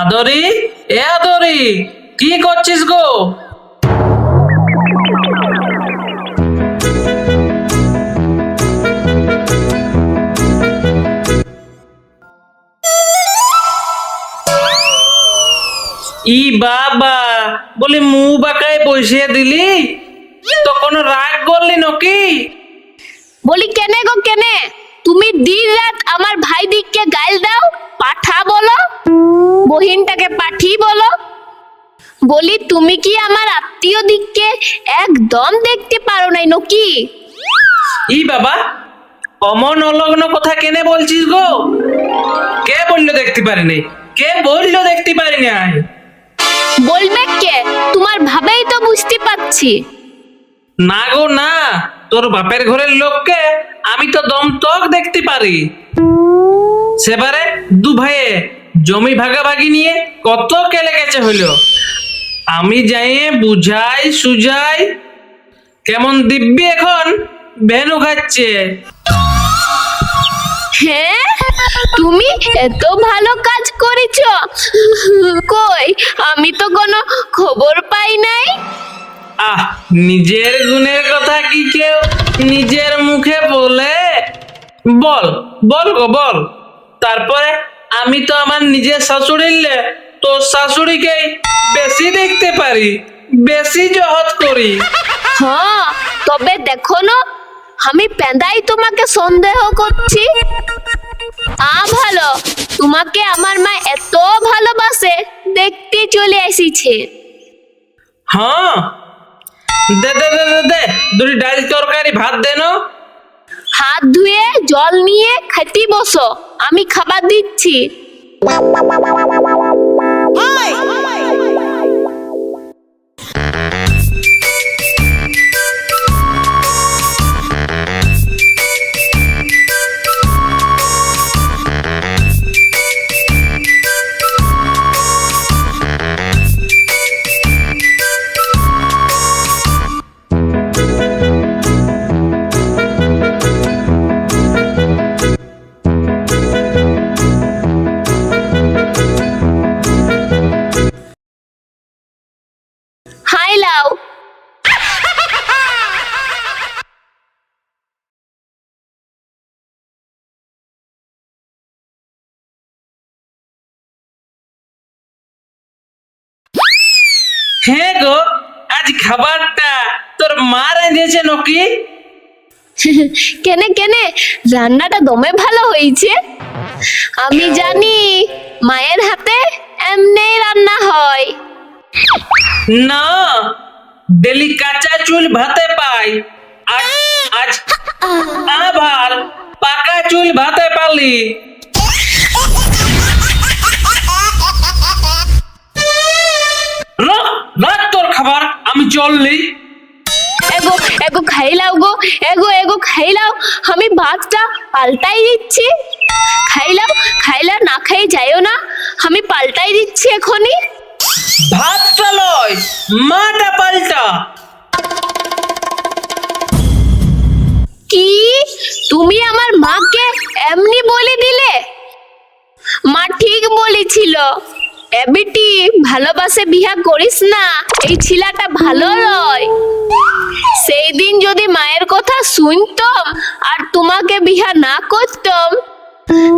আদরি, এ আদরি, কি করছিস গো? ই বাবা, বলি মুখ বাঁকায় বসিয়ে দিলি, তখন রাগ করলি নাকি? বলি কেনে গো কেনে, তুমি দিন রাত আমার ভাই দিককে গাল দাও, পাঠা বলো, বহিনটাকে পাঠি বলো। বলি তুমি কি আমার আত্মীয় দিককে একদম দেখতে পারো নাই নাকি? ই বাবা, অমন অলগ্ন কথা কেনে বলছিস গো? কে বললো দেখতে পারিনি? কে বললো দেখতে পারি নাই? বলবে কে? তোমার ভাবেই তো বুঝতে পারছি। না গো না, তোর বাপের ঘরের লোককে আমি তো দমতক দেখতে পারি। সেবারে দু ভাইয়ে জমি ভাগাভাগি নিয়ে কত কেলে গেছে হইলো, আমি যাইয়ে বুঝাই সুজাই, কেমন দিব্যি এখন ভেনু খাচ্ছে। হ্যাঁ, তুমি এত ভালো কাজ করেছো, কই আমি তো কোনো খবর পাই নাই। আহ, নিজের গুণের কথা কি কেউ নিজের মুখে বলে? বল বল গো বল। তারপরে আমি তো আমার নিজের শাশুড়িলে তোর শাশুড়িকে বেশি দেখতে পারি, বেশি জহদ করি। হ্যাঁ, তবে দেখো না, আমি পেঁদাই তোমাকে সন্দেহ করছি। ভালো, তোমাকে আমার মা এত ভালোবাসে দেখতে চলে এসেছে। হ্যাঁ, দে দে দে দে দে, দুটি ডাল তরকারি ভাত দেন। হাত ধুয়ে জল নিয়ে খেতে বসো, আমি খাবার দিচ্ছি। হাই লাও। হ্যাঁ গো, আজ খাবারটা তোর মা রেঁধেছে নাকি? কেনে কেনে, রান্নাটা দমে ভালো হয়েছে। আমি জানি মায়ের হাতে এমনি রান্না হয়। না, ডেলি কাঁচা চুল ভাতে পাই, আজ আজ আবার পাকা চুল ভাতে পারলি। রাখ তোর খাবার, আমি চললি। এগো এগো খাইলাও গো, এগো এগো খাইলাও, আমি ভাতটা পাল্টাই দিচ্ছি। খাইলাও খাইলাও, না খাই যাইও না, আমি পাল্টাই দিচ্ছি এখনই। ভাতটা লয়, মাটা পাল্টা। কি, তুমি আমার মাকে এমনি বলে দিলে? মা ঠিক বলেছিল, এ বেটি ভালোবাসে বিয়া করিস না, এই ছিলাটা ভালো নয়। সেই দিন যদি মায়ের কথা শুনতাম আর তোমাকে বিয়া না করতাম,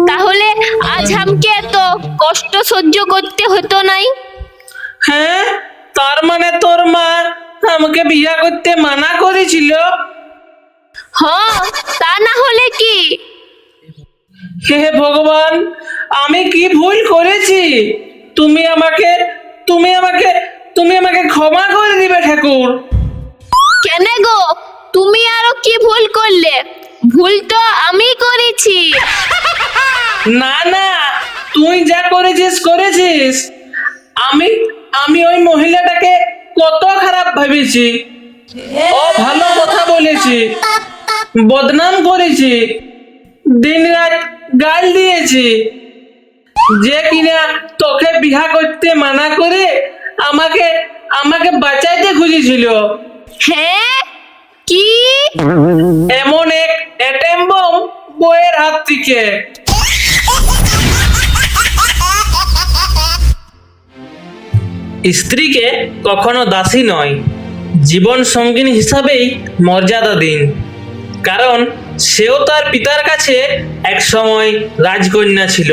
তাহলে আজ আমাকে এত কষ্ট সহ্য করতে হতো নাই। হ্যাঁ, তার মানে তোর মা আমাকে বিয়া করতে মানা করেছিল? হ্যাঁ, তা না হলে কি? হে ভগবান, আমি কি ভুল করেছি? তুমি আমাকে তুমি আমাকে তুমি আমাকে ক্ষমা করে দিবে ঠাকুর। কেন গো, তুমি আরো কি ভুল করলে? ভুল তো আমি করেছি। না না, তুই যা করেছিস করেছিস। আমি আমি ওই মহিলাটাকে কত খারাপ ভেবেছি, ও ভালো কথা বলেছি, বদনাম করেছি, দিন রাত গাল দিয়েছি, যে কিনা তোকে বিয়া করতে মানা করে আমাকে আমাকে বাঁচাইতে খুঁজেছিল। হ্যাঁ, কি? এমন এক অ্যাটম বোম বইয়ের হাত থেকে। স্ত্রীকে কখনো দাসী নয়, জীবন সঙ্গিনী হিসাবেই মর্যাদা দিন, কারণ সেও তার পিতার কাছে এক সময় রাজকন্যা ছিল।